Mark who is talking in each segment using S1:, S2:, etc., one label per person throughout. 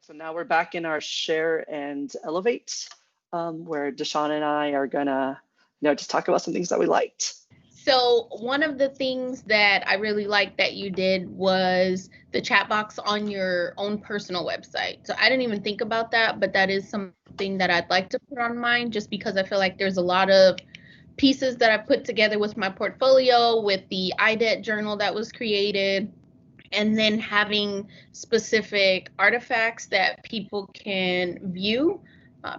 S1: So now we're back in our share and elevate, where Deshawn and I are gonna, just talk about some things that we liked.
S2: So one of the things that I really liked that you did was the chat box on your own personal website. So I didn't even think about that, but that is something that I'd like to put on mine just because I feel like there's a lot of pieces that I put together with my portfolio, with the IDET journal that was created, and then having specific artifacts that people can view.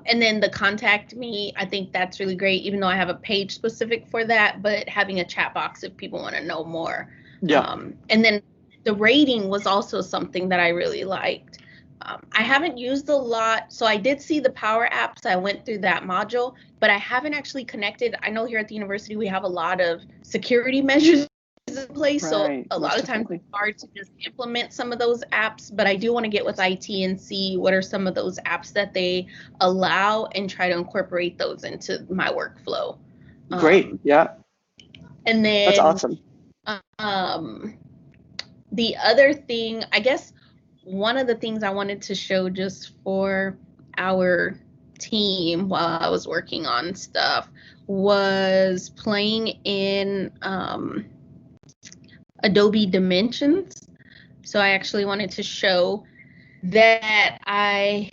S2: And then the contact me, I think that's really great, even though I have a page specific for that, but having a chat box if people want to know more.
S1: Yeah.
S2: And then the rating was also something that I really liked. I haven't used a lot, so I did see the Power Apps. I went through that module, but I haven't actually connected. I know here at the university we have a lot of security measures in place, so
S1: Right.
S2: a
S1: Most
S2: lot of times
S1: definitely.
S2: it's hard to just implement some of those apps, but I do want to get with IT and see what are some of those apps that they allow and try to incorporate those into my workflow.
S1: Great. Yeah.
S2: And
S1: That's
S2: then
S1: awesome.
S2: um, the other thing, I guess one of the things I wanted to show just for our team while I was working on stuff was playing in Adobe Dimensions. So I actually wanted to show that I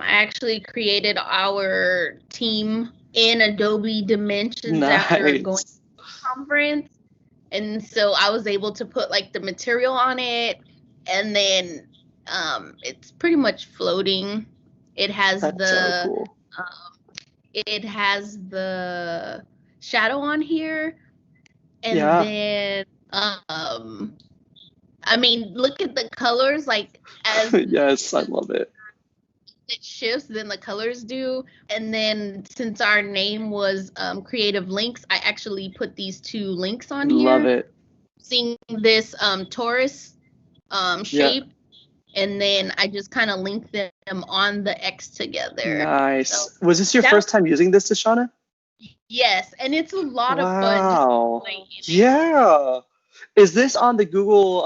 S2: actually created our team in Adobe Dimensions after going
S1: Nice.
S2: to the conference. And so I was able to put like the material on it, and then it's pretty much floating. It has
S1: That's so
S2: the
S1: cool.
S2: it has the shadow on here, and
S1: Yeah.
S2: then I mean, look at the colors, like as
S1: Yes, I love it.
S2: it shifts, then the colors do. And then since our name was Creative Lynx, I actually put these two links on
S1: Love
S2: here.
S1: it.
S2: Seeing this Taurus
S1: Yeah.
S2: shape, and then I just kind of linked them on the X together. So
S1: Nice. Was this your
S2: that
S1: first time using this, Deshauna?
S2: yes, and it's a lot of fun just
S1: Wow.
S2: playing in it.
S1: Yeah. Is this on the Google,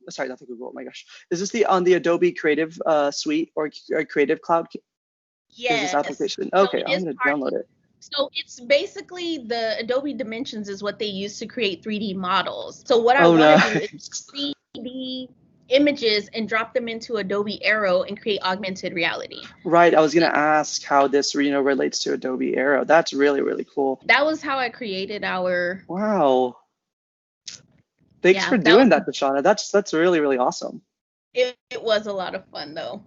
S1: sorry, not the Google, oh my gosh. Is this on the Adobe Creative Suite or Creative Cloud? Is this
S2: Yes,
S1: application?
S2: so
S1: Okay,
S2: it
S1: I'm
S2: is
S1: gonna
S2: part.
S1: download it.
S2: So it's basically the Adobe Dimensions is what they use to create 3D models. So what I
S1: Oh,
S2: want to do is
S1: nice.
S2: 3D images and drop them into Adobe Aero and create augmented reality.
S1: Right, I was
S2: So
S1: gonna ask how this, relates to Adobe Aero. That's really, really cool.
S2: that was how I created our,
S1: Wow. Thanks
S2: yeah,
S1: for
S2: that was,
S1: doing that, Deshauna. That's really, really awesome.
S2: it was a lot of fun though.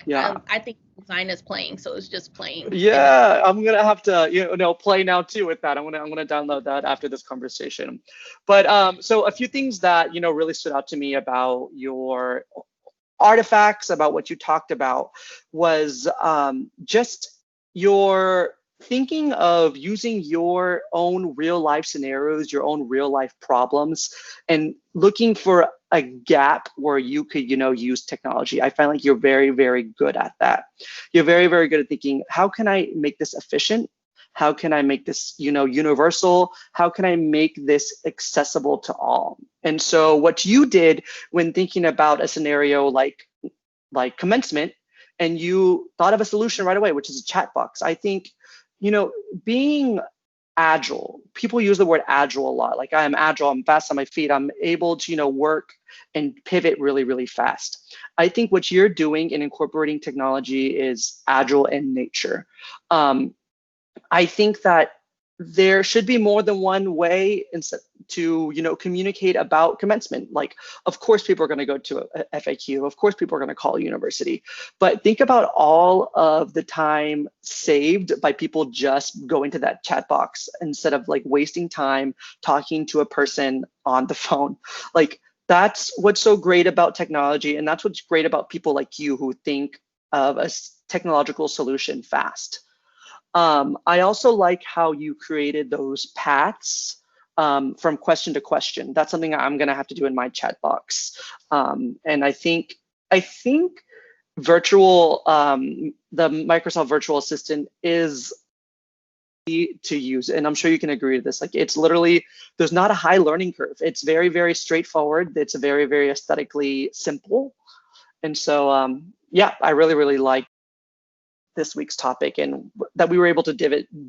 S1: Yeah.
S2: I think design is playing, so it's just playing. And
S1: Yeah, I'm gonna have to, play now too with that. I'm gonna download that after this conversation. But so a few things that really stood out to me about your artifacts, about what you talked about, was just your thinking of using your own real life scenarios, your own real life problems, and looking for a gap where you could, use technology. I find like you're very, very good at that. You're very, very good at thinking, how can I make this efficient? How can I make this, universal? How can I make this accessible to all? And so what you did when thinking about a scenario like commencement, and you thought of a solution right away, which is a chat box. I think, being agile, people use the word agile a lot. Like, I am agile, I'm fast on my feet, I'm able to, work and pivot really, really fast. I think what you're doing in incorporating technology is agile in nature. I think that there should be more than one way to communicate about commencement. Like, of course people are going to go to a FAQ, of course people are going to call a university, but think about all of the time saved by people just going to that chat box instead of like wasting time talking to a person on the phone. Like, that's what's so great about technology, and that's what's great about people like you who think of a technological solution fast. I also like how you created those paths from question to question. That's something I'm going to have to do in my chat box. And I think the Microsoft Virtual Assistant is to use, and I'm sure you can agree to this. Like, it's literally, there's not a high learning curve. It's very, very straightforward. It's very, very aesthetically simple. And so, yeah, I really, really like this week's topic, and that we were able to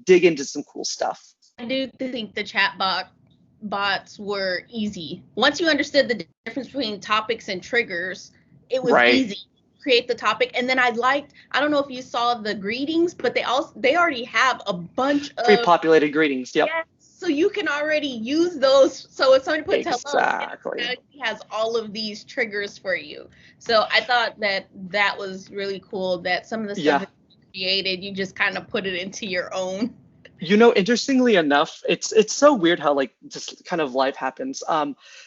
S1: dig into some cool stuff.
S2: I do think the bots were easy. Once you understood the difference between topics and triggers, it was easy. Create the topic. And then I don't know if you saw the greetings, but they already have a bunch of
S1: pre-populated greetings. Yep.
S2: Yes, so you can already use those. So if somebody puts
S1: exactly.
S2: hello, it has all of these triggers for you. So I thought that was really cool, that some of the stuff that you created, you just kind of put it into your own.
S1: Interestingly enough, it's so weird how like just kind of life happens.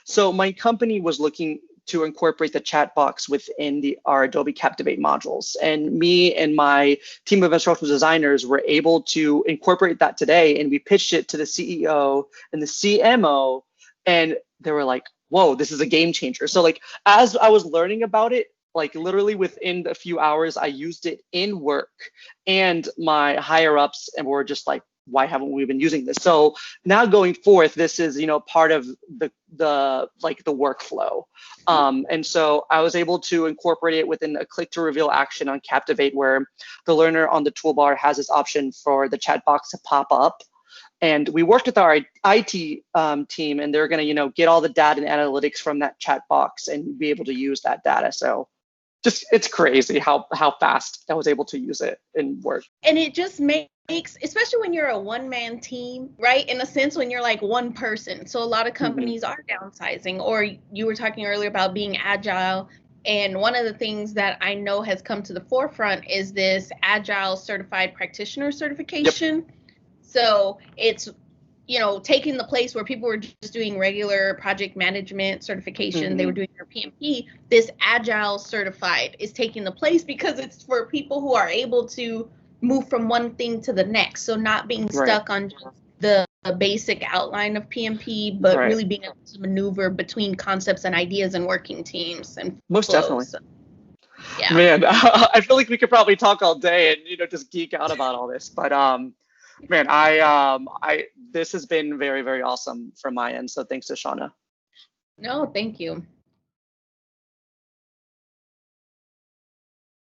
S1: So my company was looking to incorporate the chat box within our Adobe Captivate modules. And me and my team of instructional designers were able to incorporate that today. And we pitched it to the CEO and the CMO, and they were like, whoa, this is a game changer. So like, as I was learning about it, like literally within a few hours, I used it in work, and my higher ups and were just like, why haven't we been using this? So now going forth, this is, part of the workflow. And so I was able to incorporate it within a click to reveal action on Captivate, where the learner on the toolbar has this option for the chat box to pop up. And we worked with our IT team, and they're going to, get all the data and analytics from that chat box and be able to use that data. So it's crazy how fast I was able to use it in work.
S2: And it just makes, especially when you're a one-man team, right? In a sense, when you're like one person. So a lot of companies are downsizing, or you were talking earlier about being agile. And one of the things that I know has come to the forefront is this Agile Certified Practitioner certification. Yep. So it's, taking the place where people were just doing regular project management certification, they were doing their PMP. This Agile Certified is taking the place, because it's for people who are able to move from one thing to the next. So not being stuck on just the basic outline of PMP, but really being able to maneuver between concepts and ideas and working teams and
S1: most
S2: flows.
S1: Definitely.
S2: So, yeah.
S1: Man, I feel like we could probably talk all day and just geek out about all this. But man, I this has been very, very awesome from my end. So thanks to Shauna.
S2: No, thank you.